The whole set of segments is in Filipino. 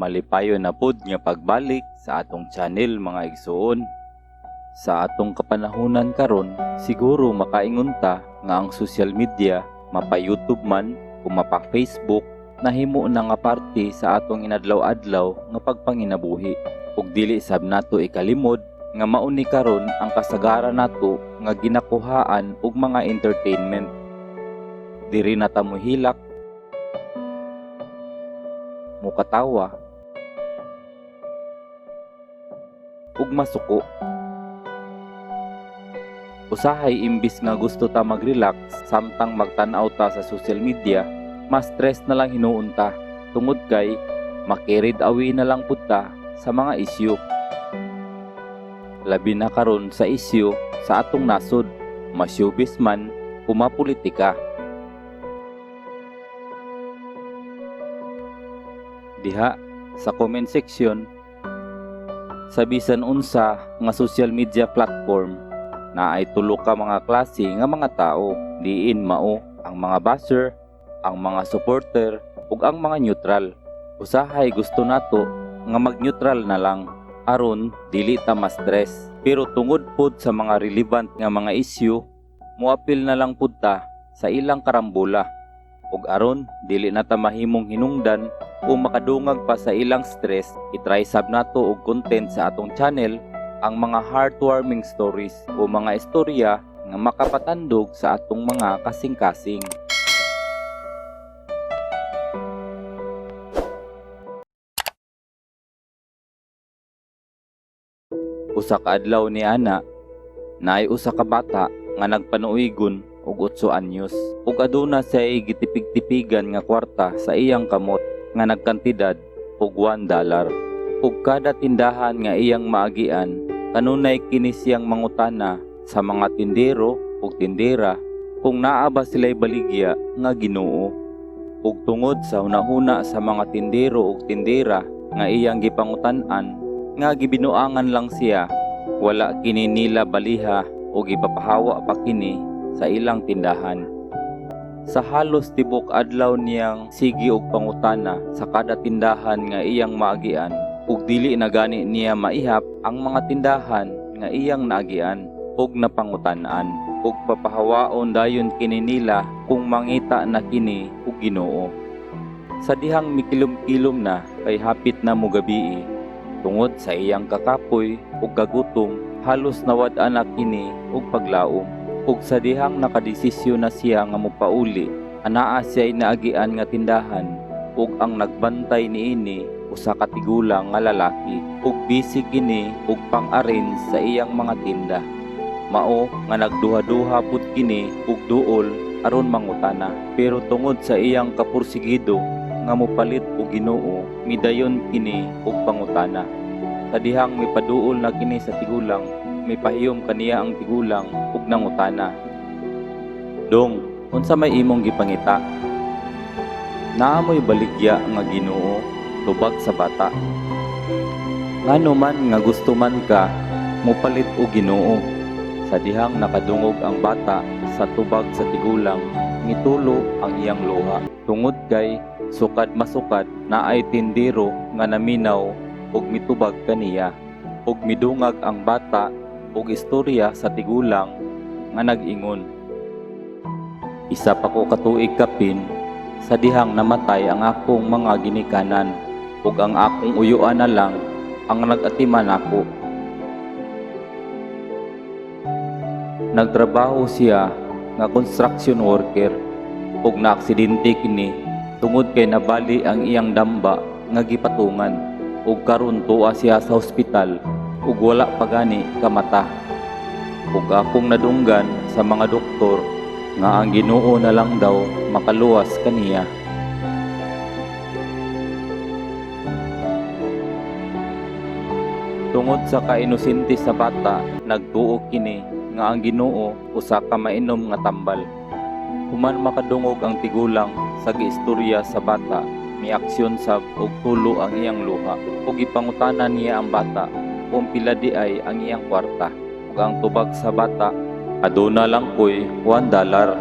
Malipayon na pud nga pagbalik sa atong channel mga igsoon. Sa atong kapanahunan karon, siguro makaingon ta nga ang social media, mapa YouTube man o mapa Facebook, nahimo na nga parte sa atong inadlaw-adlaw nga pagpanginabuhi. Ug dili sab nato ikalimod nga mauni karon ang kasagaran nato nga ginakuhaan og mga entertainment. Diri na ta mohilak, mukatawa, ug masuko. Usahay imbis nga gusto ta mag-relax samtang magtan-aw ta sa social media, mas stress na lang hinuon ta tungod kay makirid awi na lang pud ta sa mga isyu. Labi na karon sa isyu sa atong nasod, ma-showbiz man o mapolitika. Diha sa comment section, sa bisan unsa nga social media platform na ay tulo ka mga klase nga mga tao, diin mao ang mga basher, ang mga supporter ug ang mga neutral. Usahay gusto nato nga mag-neutral na lang aron dili ta ma-stress, pero tungod pod sa mga relevant nga mga issue, moapil na lang pud ta sa ilang karambola ug aron dili na ta mahimong hinungdan o makadungag pa sa ilang stress, itry sab nato og content sa atong channel ang mga heartwarming stories o mga istorya nga makapatandog sa atong mga kasing-kasing. Usa ka adlaw ni ana, naay usa ka bata nga nagpanuigon og 8 anyos ug aduna siya gitipig-tipigan nga kwarta sa iyang kamot nga nagkantidad og $1. Ug kada tindahan nga iyang maagian, kanunay kini siyang mangutana sa mga tindero ug tindera kung naa ba sila'y baligya nga Ginoo. Ug tungod sa hunahuna sa mga tindero ug tindera nga iyang gipangutan-an, nga gibinuangan lang siya, wala kini nila baliha o gipapahawa pa kini sa ilang tindahan. Sa halos tibok adlaw niyang sige og pangutana sa kada tindahan nga iyang maagian, ug dili na gani niya maihap ang mga tindahan nga iyang naagian ug napangutan-an, ug papahawaon dayon kini nila kung mangita na kini og Ginoo. Sa dihang mikilom-kilom na kay hapit na mo gabii, tungod sa iyang kakapoy ug gagutom, halos nawad-an na kini og paglaom. Ug sa dihang nakadesisyon na siya nga mopauli, anaa siya inaagian nga tindahan ug ang nagbantay niini usa ka tigulang nga lalaki ug bisig kini ug pang-arrange sa iyang mga tinda. Mao nga nagduha-duha pud kini ug duol aron mangutana, pero tungod sa iyang kapursigido nga mopalit og Ginoo, midayon kini ug pangutana. Sa dihang mipaduol na kini sa tigulang, mipahiyom kaniya ang tigulang ug nangutana, "Dong, unsa may imong gipangita?" "Naamoy baligya nga Ginoo," tubag sa bata. "Ngano man nga gusto man ka mopalit og Ginoo?" Sa dihang nakadungog ang bata sa tubag sa tigulang, ngitulo ang iyang luha. Tungod kay sukad masukad na ay tindero nga naminaw ug mitubag kaniya, ug midungag ang bata ug istorya sa tigulang nga nag-ingon, "Isa pa ko katuig kapin sa dihang namatay ang akong mga ginikanan ug ang akong uyuan na lang ang nag-atiman ako." Nagtrabaho siya nga construction worker ug naaksidente kini tungod kay nabali ang iyang damba nga gipatungan ug karon tuwa siya sa ospital ug wala pa gani kamata. Ug akong nadunggan sa mga doktor nga ang Ginoo na lang daw makaluwas kaniya. Tungod sa kainosente sa bata, nagtuo kini nga ang Ginoo usa ka mainom nga tambal. Human makadungog ang tigulang sa giistorya sa bata, miaksyon sab og tulo ang iyang luha ug ipangutanan niya ang bata kung pila di ay ang iyang kwarta. Ug ang tubag sa bata, "Aduna lang ko'y $1."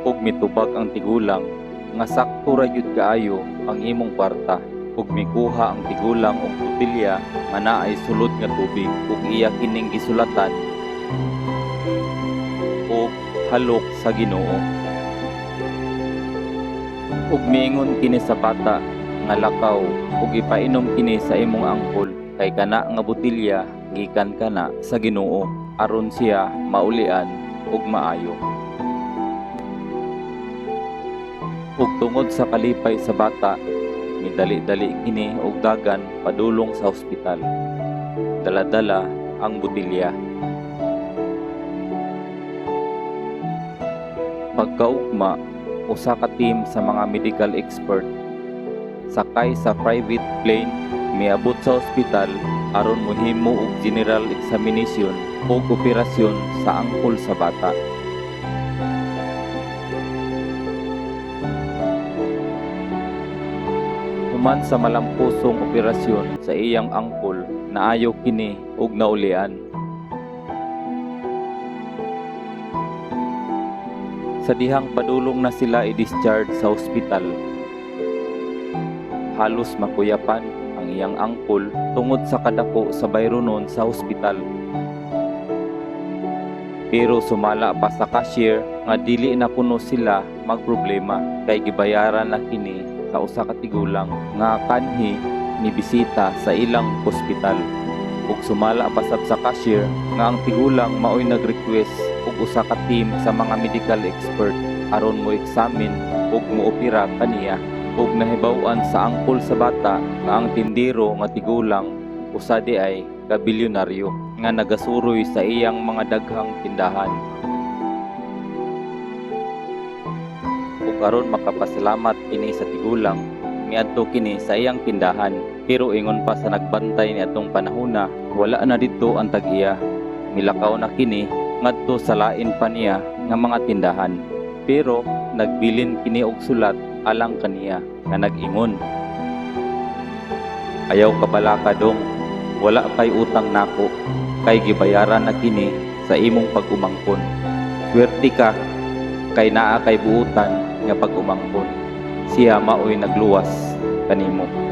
Ug mitubag ang tigulang, nga sakto ra gyud kaayo ang imong kwarta ug mikuha ang tigulang og botelya nga naay sulod nga tubig ug iya kining gisulatan ug halok sa Ginoo. Ug miingon kini sa bata nga lakaw ug ipainom kini sa imong angkol kay kana nga botelya gikan kana sa Ginoo aron siya maulian ug maayo. Ug tungod sa kalipay sa bata, midali-dali kini og dagan padulong sa ospital. Dala-dala ang botelya. Pagkaugma, usa ka team sa mga medical expert sakay sa private plane miabot sa ospital aron mohimo og general examination o operasyon sa angkol sa bata. Human sa malampusong operasyon sa iyang angkol, naayo kini og naulian. Sa dihang padulong na sila i-discharge sa ospital, halos makuyapan ang iyang angkol tungod sa kadako sa bayronon sa ospital. Pero sumala pa sa cashier nga dili na kuno sila magproblema kay gibayaran na kini sa usa ka tigulang nga kanhi ni bisita sa ilang ospital. Ug sumala pa sab sa cashier nga ang tigulang maoy nag-request og usa ka team sa mga medical expert aron mo examine ug moopera kaniya. Ug nahibaw-an sa angkol sa bata nga ang tindero nga tigulang usa di ay kabilyonaryo nga nagasuroy sa iyang mga daghang tindahan. Ug karon makapasalamat kini sa tigulang miadto kini sa iyang tindahan, pero ingon pa sa nagbantay ni atong panahona wala na didto ang tag-iya. Milakaw na kini ngadto sa lain pa niya nga mga tindahan, pero nagbilin kini og sulat alang kaniya nga nag-ingon, ayaw kabalaka dong, wala kay utang nako, kay gibayaran na kini sa imong pag-umangkon. Swerte ka kay naa kay buutan nga pag-umangkon, siya maoy nagluwas kanimo.